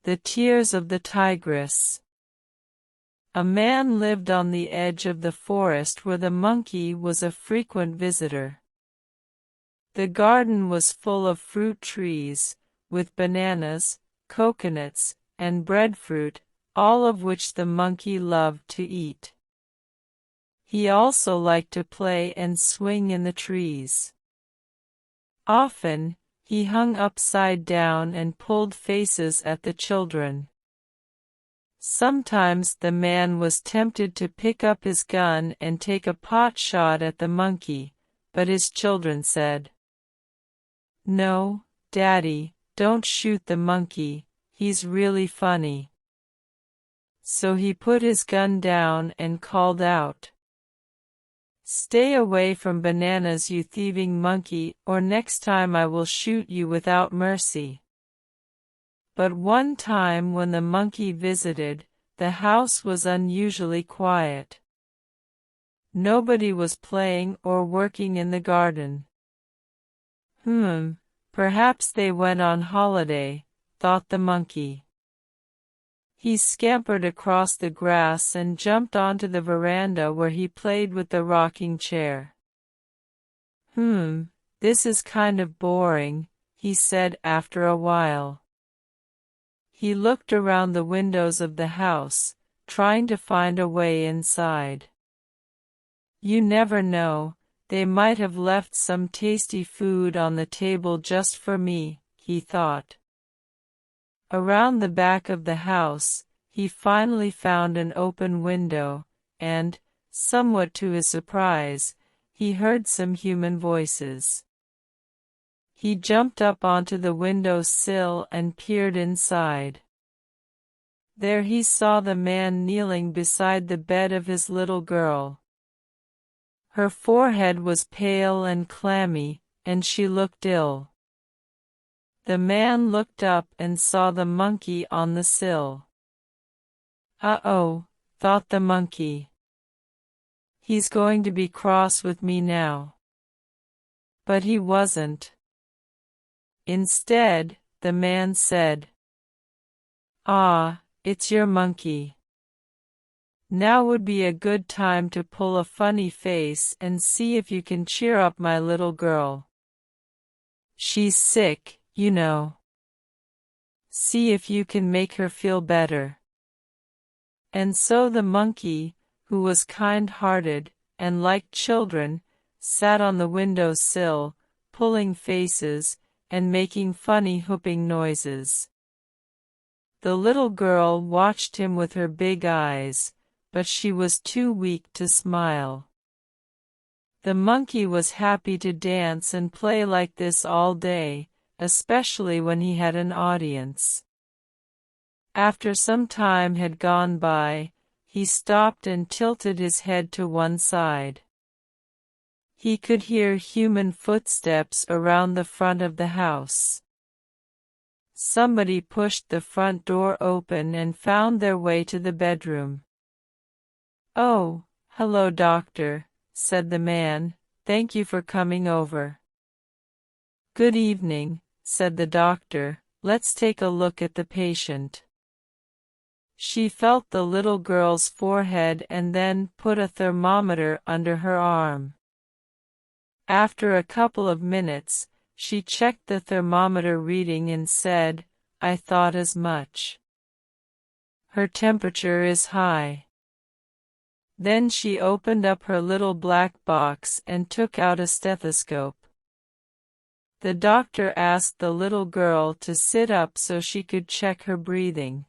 The Tears of the Tigress. A man lived on the edge of the forest where the monkey was a frequent visitor. The garden was full of fruit trees, with bananas, coconuts, and breadfruit, all of which the monkey loved to eat. He also liked to play and swing in the trees. Often, he hung upside down and pulled faces at the children. Sometimes the man was tempted to pick up his gun and take a pot shot at the monkey, but his children said, "No, Daddy, don't shoot the monkey, he's really funny." So he put his gun down and called out, "Stay away from bananas, you thieving monkey, or next time I will shoot you without mercy." But one time when the monkey visited, the house was unusually quiet. Nobody was playing or working in the garden. Perhaps they went on holiday, thought the monkey. He scampered across the grass and jumped onto the veranda where he played with the rocking chair. This is kind of boring," he said after a while. He looked around the windows of the house, trying to find a way inside. You never know, they might have left some tasty food on the table just for me, he thought. Around the back of the house, he finally found an open window, and, somewhat to his surprise, he heard some human voices. He jumped up onto the window sill and peered inside. There he saw the man kneeling beside the bed of his little girl. Her forehead was pale and clammy, and she looked ill. The man looked up and saw the monkey on the sill. "Uh-oh," thought the monkey. "He's going to be cross with me now." But he wasn't. Instead, the man said, "Ah, it's your monkey. Now would be a good time to pull a funny face and see if you can cheer up my little girl. She's sick, you know. See if you can make her feel better." And so the monkey, who was kind-hearted and liked children, sat on the window sill, pulling faces and making funny whooping noises. The little girl watched him with her big eyes, but she was too weak to smile. The monkey was happy to dance and play like this all day, especially when he had an audience. After some time had gone by, he stopped and tilted his head to one side. He could hear human footsteps around the front of the house. Somebody pushed the front door open and found their way to the bedroom. "Oh, hello, doctor," said the man. "Thank you for coming over." "Good evening," said the doctor. "Let's take a look at the patient." She felt the little girl's forehead and then put a thermometer under her arm. After a couple of minutes, she checked the thermometer reading and said, "I thought as much. Her temperature is high." Then she opened up her little black box and took out a stethoscope. The doctor asked the little girl to sit up so she could check her breathing.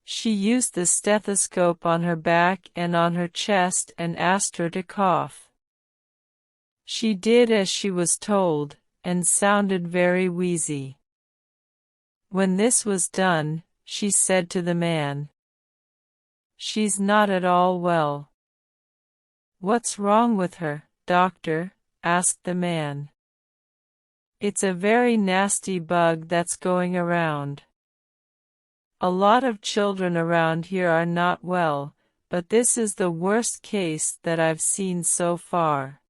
She used the stethoscope on her back and on her chest and asked her to cough. She did as she was told, and sounded very wheezy. When this was done, she said to the man, "She's not at all well." "What's wrong with her, doctor?" asked the man. "It's a very nasty bug that's going around. A lot of children around here are not well, but this is the worst case that I've seen so far.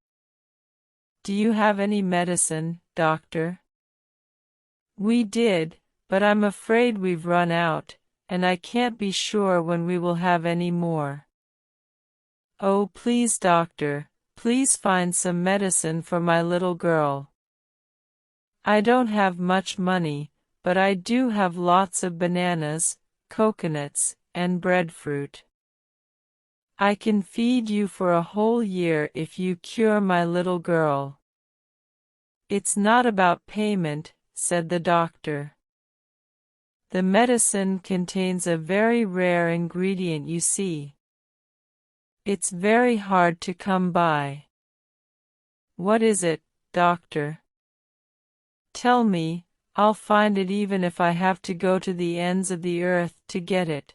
Do you have any medicine, doctor?" "We did, but I'm afraid we've run out, and I can't be sure when we will have any more. Oh, please, doctor, please find some medicine for my little girl. I don't have much money, but I do have lots of bananas, coconuts, and breadfruit. I can feed you for a whole year if you cure my little girl. It's not about payment, said the doctor. The medicine contains a very rare ingredient, you see. It's very hard to come by. What is it, doctor? Tell me, I'll find it even if I have to go to the ends of the earth to get it.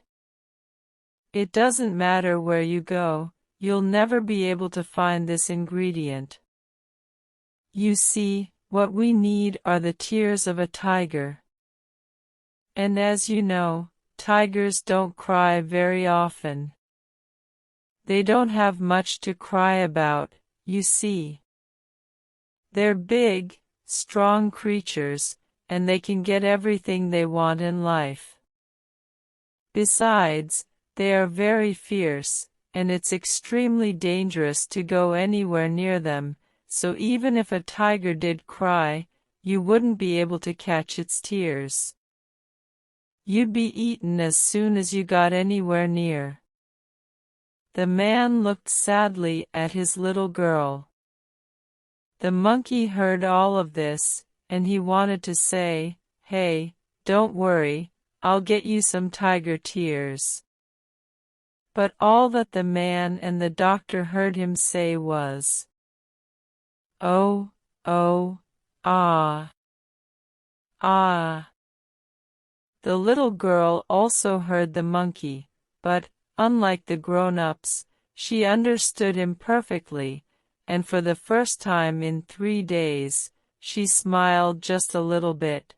It doesn't matter where you go, you'll never be able to find this ingredient. You see, what we need are the tears of a tiger. And as you know, tigers don't cry very often. They don't have much to cry about, you see. They're big, strong creatures, and they can get everything they want in life. Besides, they are very fierce, and it's extremely dangerous to go anywhere near them, so even if a tiger did cry, you wouldn't be able to catch its tears. You'd be eaten as soon as you got anywhere near. The man looked sadly at his little girl. The monkey heard all of this, and he wanted to say, "Hey, don't worry, I'll get you some tiger tears." But all that the man and the doctor heard him say was, "Oh, oh, ah, ah." The little girl also heard the monkey, but, unlike the grown-ups, she understood him perfectly, and for the first time in 3 days, she smiled just a little bit.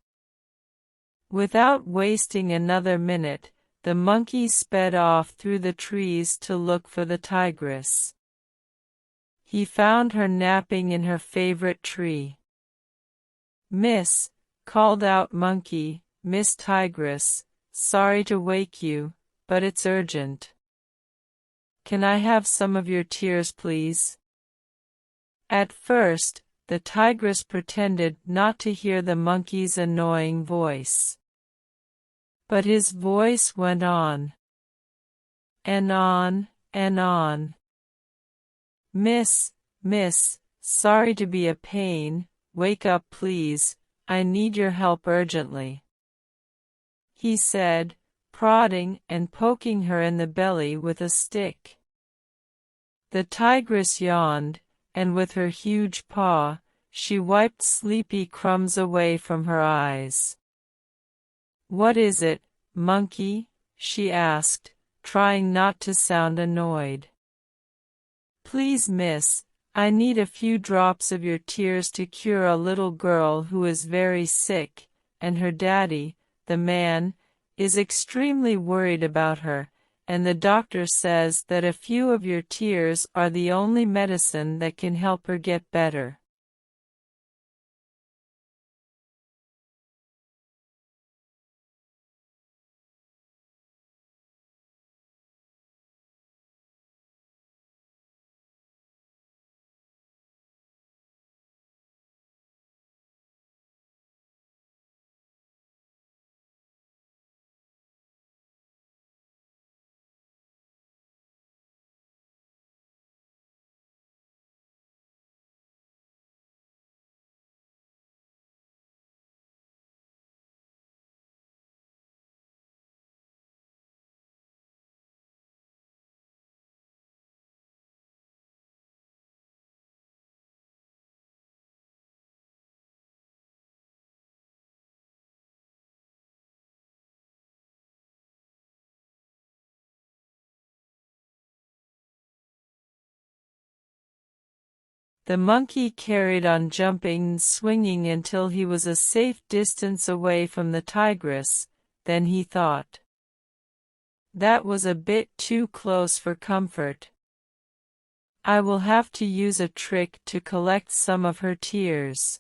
Without wasting another minute, the monkey sped off through the trees to look for the tigress. He found her napping in her favorite tree. "Miss," called out Monkey, "Miss Tigress, sorry to wake you, but it's urgent. Can I have some of your tears, please?" At first, the tigress pretended not to hear the monkey's annoying voice. But his voice went on. And on, and on. Miss, sorry to be a pain, wake up please, I need your help urgently," he said, prodding and poking her in the belly with a stick. The tigress yawned, and with her huge paw, she wiped sleepy crumbs away from her eyes. "What is it, monkey?" she asked, trying not to sound annoyed. "Please, miss, I need a few drops of your tears to cure a little girl who is very sick, and her daddy, the man, is extremely worried about her, and the doctor says that a few of your tears are the only medicine that can help her get better." The monkey carried on jumping and swinging until he was a safe distance away from the tigress. Then he thought, "That was a bit too close for comfort. I will have to use a trick to collect some of her tears."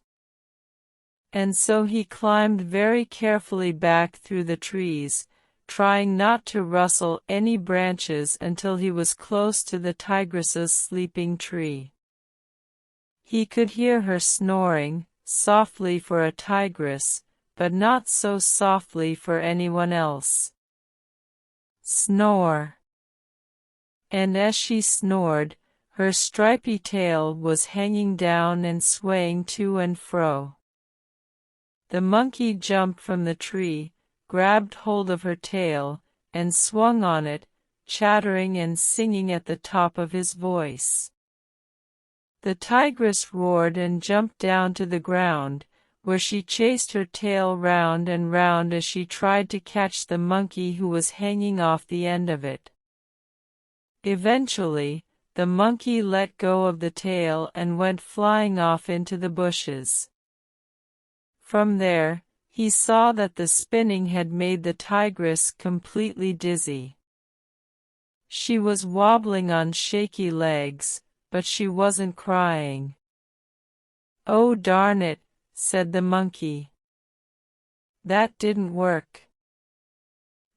and so he climbed very carefully back through the trees, trying not to rustle any branches until he was close to the tigress's sleeping tree. He could hear her snoring, softly for a tigress, but not so softly for anyone else. Snore. And as she snored, her stripy tail was hanging down and swaying to and fro. The monkey jumped from the tree, grabbed hold of her tail, and swung on it, chattering and singing at the top of his voice. The tigress roared and jumped down to the ground, where she chased her tail round and round as she tried to catch the monkey who was hanging off the end of it. Eventually, the monkey let go of the tail and went flying off into the bushes. From there, he saw that the spinning had made the tigress completely dizzy. She was wobbling on shaky legs, but she wasn't crying. "Oh darn it," said the monkey. "That didn't work.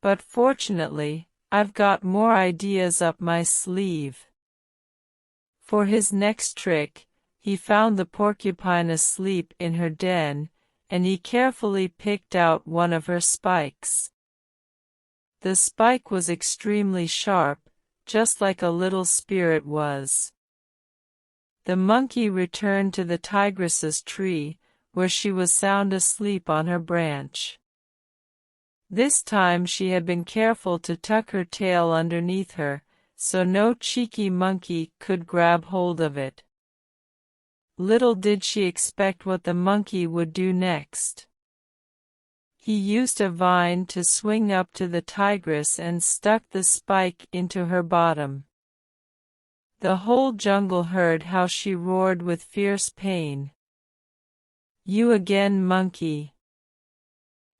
But fortunately, I've got more ideas up my sleeve." For his next trick, he found the porcupine asleep in her den, and he carefully picked out one of her spikes. The spike was extremely sharp, just like a little spirit was. The monkey returned to the tigress's tree, where she was sound asleep on her branch. This time she had been careful to tuck her tail underneath her, so no cheeky monkey could grab hold of it. Little did she expect what the monkey would do next. He used a vine to swing up to the tigress and stuck the spike into her bottom. The whole jungle heard how she roared with fierce pain. "You again, monkey.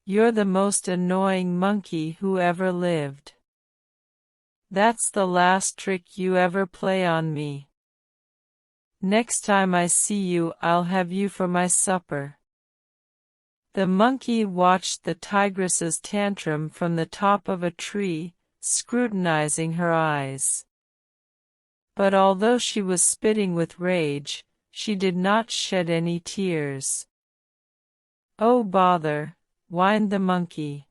You're the most annoying monkey who ever lived. That's the last trick you ever play on me. Next time I see you, I'll have you for my supper." The monkey watched the tigress's tantrum from the top of a tree, scrutinizing her eyes. But although she was spitting with rage, she did not shed any tears. "Oh bother," whined the monkey.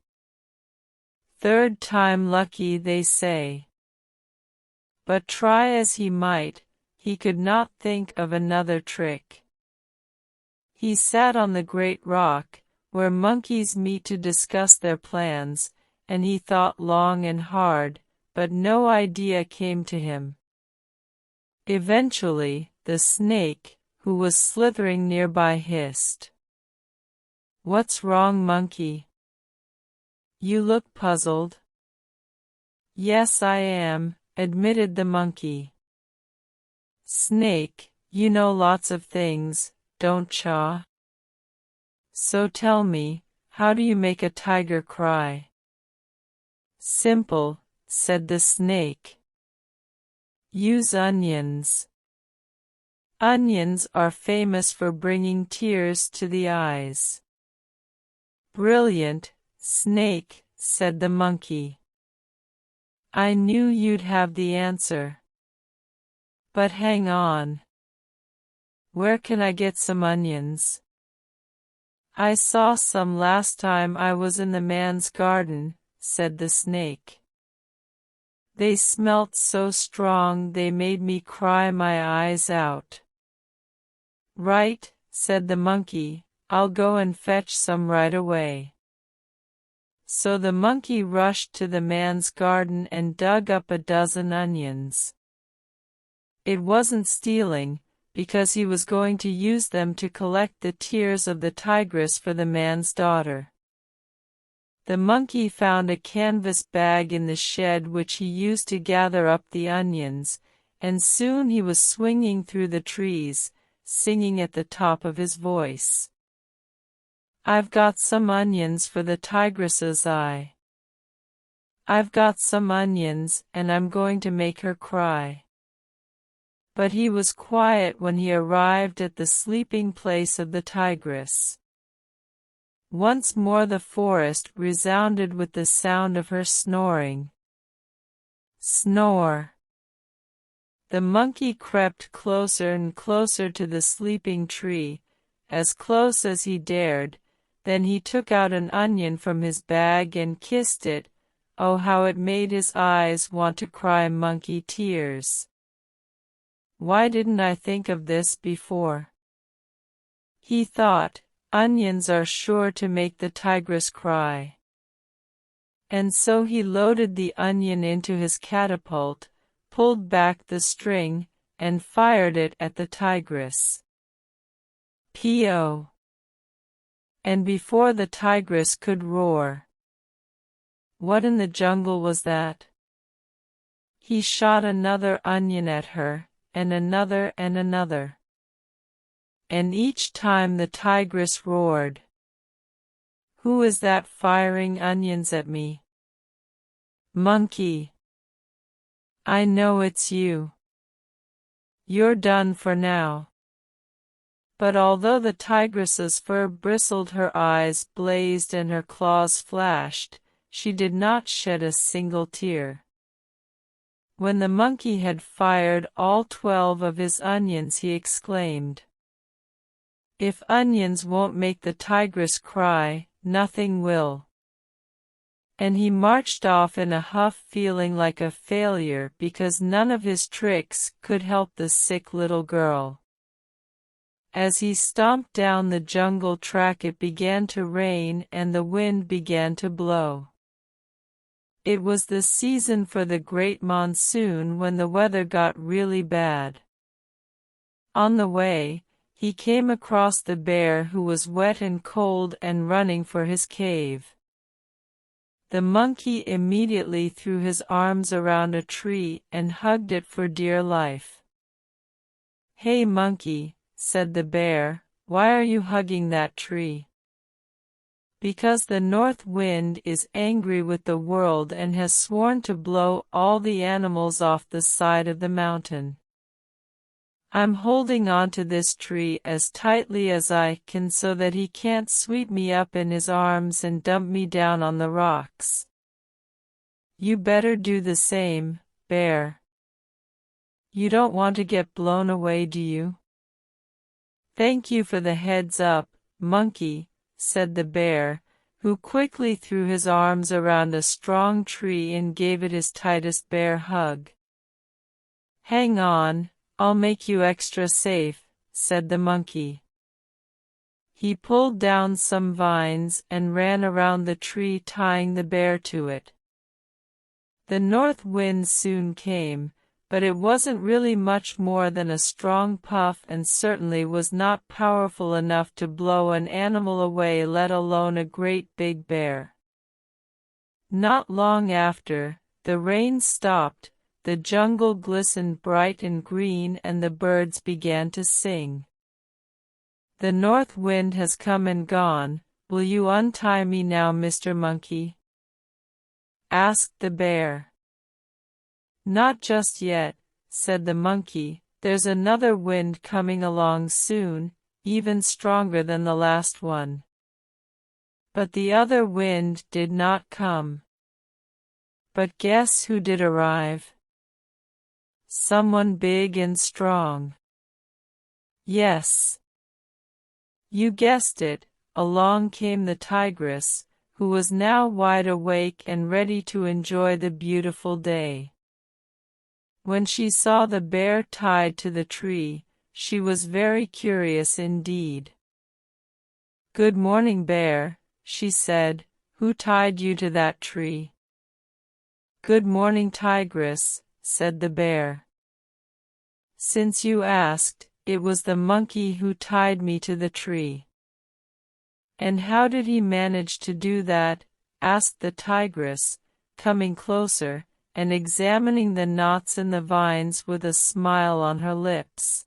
"Third time lucky, they say." But try as he might, he could not think of another trick. He sat on the great rock, where monkeys meet to discuss their plans, and he thought long and hard, but no idea came to him. Eventually, the snake, who was slithering nearby, hissed, "What's wrong, monkey? You look puzzled." "Yes, I am," admitted the monkey. "Snake, you know lots of things, don't ya? So tell me, how do you make a tiger cry?" "Simple," said the snake. "Use onions. Onions are famous for bringing tears to the eyes." "Brilliant, snake," said the monkey. "I knew you'd have the answer. But hang on. Where can I get some onions?" "I saw some last time I was in the man's garden," said the snake. "They smelt so strong they made me cry my eyes out." "Right," said the monkey, "I'll go and fetch some right away." So the monkey rushed to the man's garden and dug up a dozen onions. It wasn't stealing, because he was going to use them to collect the tears of the tigress for the man's daughter. The monkey found a canvas bag in the shed which he used to gather up the onions, and soon he was swinging through the trees, singing at the top of his voice. "I've got some onions for the tigress's eye. I've got some onions, and I'm going to make her cry." But he was quiet when he arrived at the sleeping place of the tigress. Once more the forest resounded with the sound of her snoring. Snore. The monkey crept closer and closer to the sleeping tree, as close as he dared. Then he took out an onion from his bag and kissed it. Oh, how it made his eyes want to cry monkey tears. Why didn't I think of this before? He thought, onions are sure to make the tigress cry. And so he loaded the onion into his catapult, pulled back the string, and fired it at the tigress. P.O. And before the tigress could roar, what in the jungle was that? He shot another onion at her, and another and another. And each time the tigress roared, "Who is that firing onions at me? Monkey! I know it's you. You're done for now." But although the tigress's fur bristled, her eyes blazed and her claws flashed, she did not shed a single tear. When the monkey had fired all 12 of his onions, he exclaimed, "If onions won't make the tigress cry, nothing will." And he marched off in a huff, feeling like a failure because none of his tricks could help the sick little girl. As he stomped down the jungle track, it began to rain and the wind began to blow. It was the season for the great monsoon, when the weather got really bad. On the way, he came across the bear, who was wet and cold and running for his cave. The monkey immediately threw his arms around a tree and hugged it for dear life. "Hey monkey," said the bear, "why are you hugging that tree?" "Because the north wind is angry with the world and has sworn to blow all the animals off the side of the mountain. I'm holding on to this tree as tightly as I can so that he can't sweep me up in his arms and dump me down on the rocks. You better do the same, bear. You don't want to get blown away, do you?" "Thank you for the heads up, monkey," said the bear, who quickly threw his arms around a strong tree and gave it his tightest bear hug. "Hang on, I'll make you extra safe," said the monkey. He pulled down some vines and ran around the tree, tying the bear to it. The north wind soon came, but it wasn't really much more than a strong puff and certainly was not powerful enough to blow an animal away, let alone a great big bear. Not long after, the rain stopped, the jungle glistened bright and green, and the birds began to sing. "The north wind has come and gone. Will you untie me now, Mr. Monkey?" asked the bear. "Not just yet," said the monkey. "There's another wind coming along soon, even stronger than the last one." But the other wind did not come. But guess who did arrive? Someone big and strong. Yes, you guessed it, along came the tigress, who was now wide awake and ready to enjoy the beautiful day. When she saw the bear tied to the tree, she was very curious indeed. "Good morning, bear," she said. "Who tied you to that tree?" "Good morning, tigress," said the bear. "Since you asked, it was the monkey who tied me to the tree." "And how did he manage to do that?" asked the tigress, coming closer and examining the knots in the vines with a smile on her lips.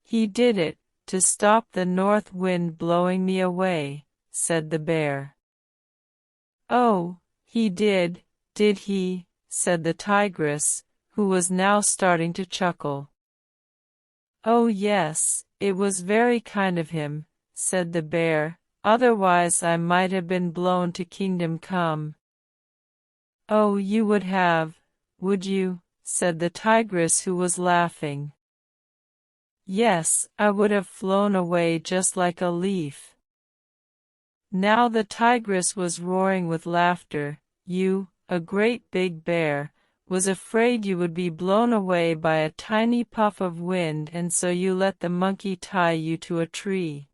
"He did it to stop the north wind blowing me away," said the bear. "Oh, he did he?" said the tigress, who was now starting to chuckle. "Oh yes, it was very kind of him," said the bear, Otherwise I might have been blown to kingdom come." "Oh, you would have, would you?" said the tigress, who was laughing. "Yes, I would have flown away just like a leaf." Now the tigress was roaring with laughter. "You, a great big bear, was afraid you would be blown away by a tiny puff of wind, and so you let the monkey tie you to a tree.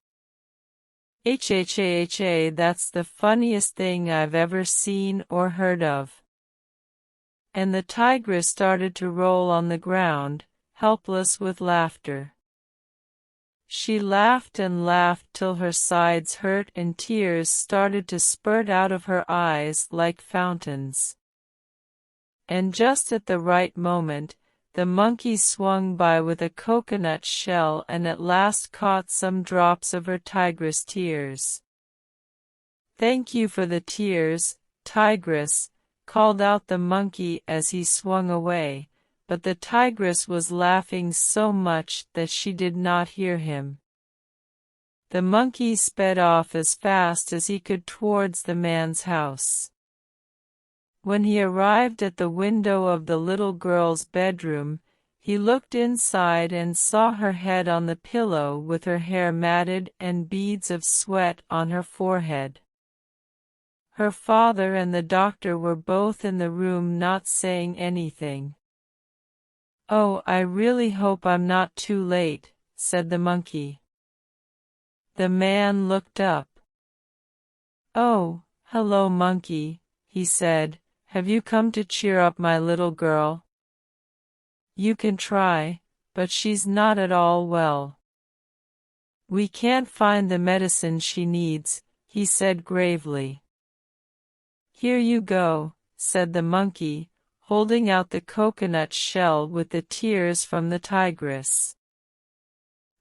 HHAHA, that's the funniest thing I've ever seen or heard of." And the tigress started to roll on the ground, helpless with laughter. She laughed and laughed till her sides hurt and tears started to spurt out of her eyes like fountains. And just at the right moment, the monkey swung by with a coconut shell and at last caught some drops of her tigress tears. "Thank you for the tears, tigress," called out the monkey as he swung away, but the tigress was laughing so much that she did not hear him. The monkey sped off as fast as he could towards the man's house. When he arrived at the window of the little girl's bedroom, he looked inside and saw her head on the pillow with her hair matted and beads of sweat on her forehead. Her father and the doctor were both in the room, not saying anything. "Oh, I really hope I'm not too late," said the monkey. The man looked up. "Oh, hello, monkey," he said. "Have you come to cheer up my little girl?" "You can try, but she's not at all well. We can't find the medicine she needs," he said gravely. "Here you go," said the monkey, holding out the coconut shell with the tears from the tigress.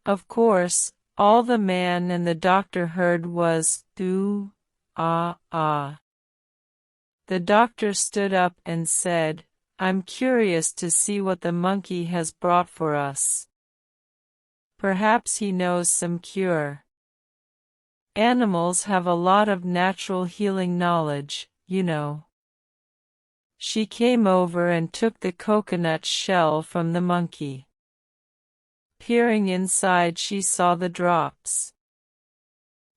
Of course, all the man and the doctor heard was "doo, ah, ah." The doctor stood up and said, "I'm curious to see what the monkey has brought for us. Perhaps he knows some cure. Animals have a lot of natural healing knowledge, you know." She came over and took the coconut shell from the monkey. Peering inside, she saw the drops.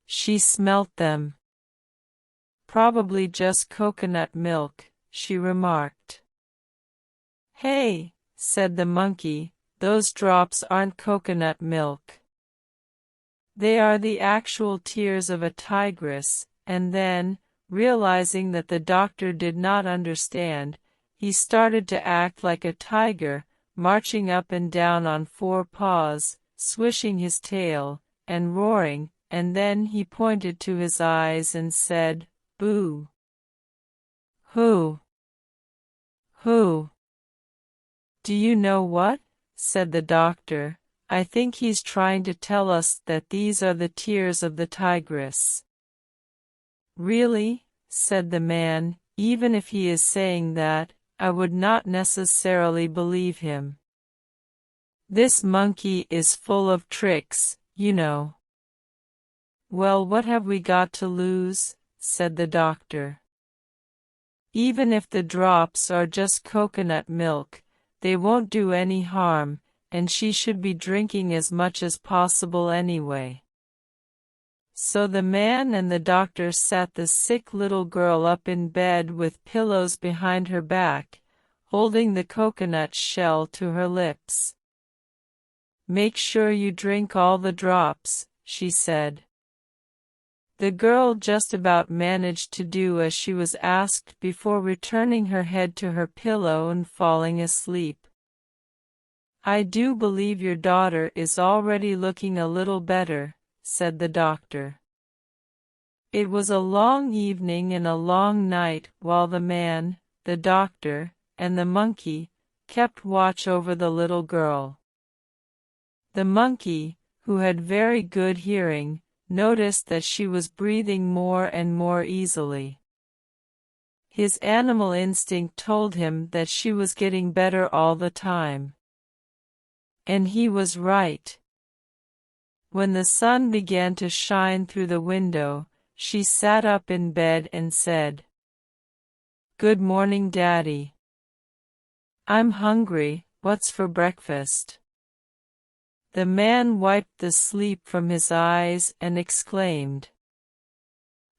She smelt them. "Probably just coconut milk," she remarked. "Hey," said the monkey, "those drops aren't coconut milk. They are the actual tears of a tigress." And then, realizing that the doctor did not understand, he started to act like a tiger, marching up and down on 4 paws, swishing his tail, and roaring, and then he pointed to his eyes and said, "Boo." "Who? Who?" "Do you know what?" said the doctor. "I think he's trying to tell us that these are the tears of the tigress." "Really?" said the man. "Even if he is saying that, I would not necessarily believe him. This monkey is full of tricks, you know." "Well, what have we got to lose?" said the doctor. "Even if the drops are just coconut milk, they won't do any harm, and she should be drinking as much as possible anyway." So the man and the doctor sat the sick little girl up in bed with pillows behind her back, holding the coconut shell to her lips. "Make sure you drink all the drops," she said. The girl just about managed to do as she was asked before returning her head to her pillow and falling asleep. "I do believe your daughter is already looking a little better," said the doctor. It was a long evening and a long night while the man, the doctor, and the monkey kept watch over the little girl. The monkey, who had very good hearing, noticed that she was breathing more and more easily. His animal instinct told him that she was getting better all the time. And he was right. When the sun began to shine through the window, she sat up in bed and said, "Good morning, Daddy. I'm hungry. What's for breakfast?" The man wiped the sleep from his eyes and exclaimed,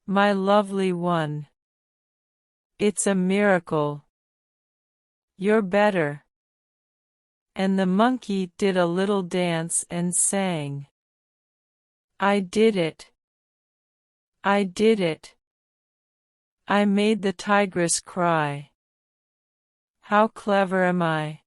"My lovely one. It's a miracle. You're better." And the monkey did a little dance and sang, "I did it. I did it. I made the tigress cry. How clever am I?"